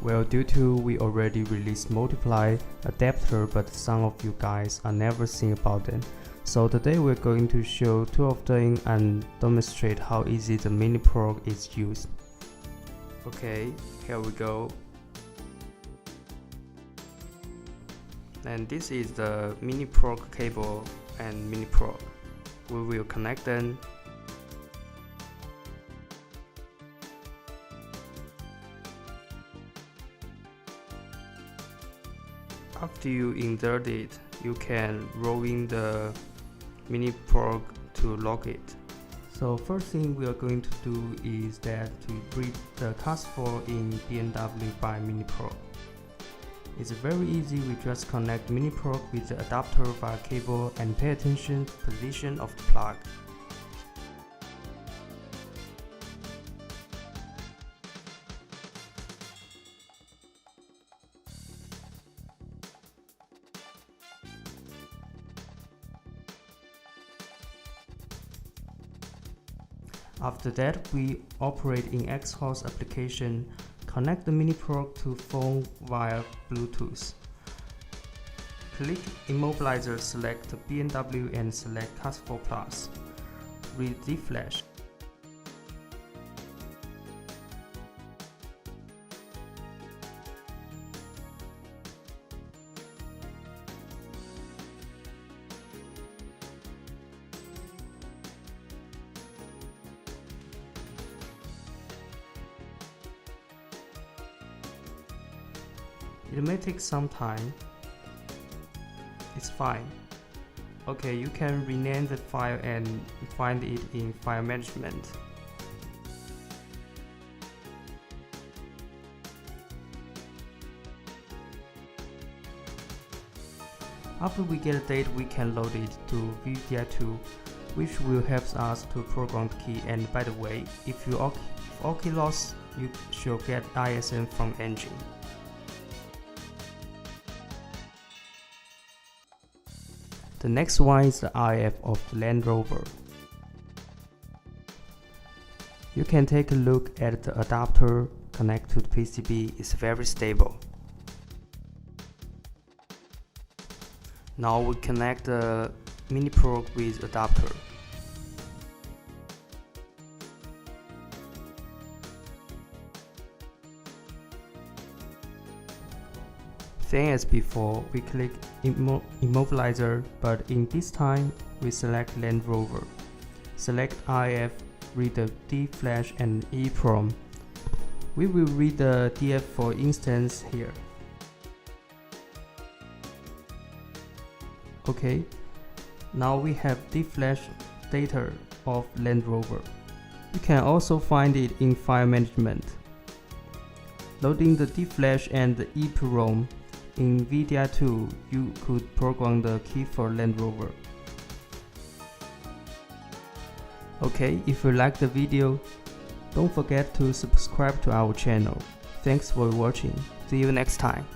Well, due to we already released multiply adapter, but some of you guys are never seen about them. So today we're going to show two of them and demonstrate how easy the mini PROG is used. Okay, here we go. And this is the mini PROG cable and mini PROG. We will connect them. After you insert it, you can roll in the mini PROG to lock it. So first thing we are going to do is that to read the CAS4 in BMW by mini PROG. It's very easy. We just connect mini PROG with the adapter via cable and pay attention to the position of the plug. After that, we operate in Xhorse application, connect the mini PROG to phone via Bluetooth. Click Immobilizer, select BMW and select CAS4+. Read the flash. It may take some time. It's fine. Okay, you can rename the file and find it in file management. After we get a date, we can load it to VDI2, which will help us to program the key. And by the way, if you OK lost, you should get ISM from engine. The next one is the RF of the Land Rover. You can take a look at the adapter connect to the PCB. It's very stable. Now we connect the mini PROG with adapter. Same as before, we click Immobilizer, but in this time, we select Land Rover. Select RF, read the D flash and EEPROM. We will read the DF for instance here. Okay, now we have D flash data of Land Rover. You can also find it in file management. Loading the D flash and the EEPROM. In VDI2, you could program the key for Land Rover. Okay, if you like the video, don't forget to subscribe to our channel. Thanks for watching. See you next time.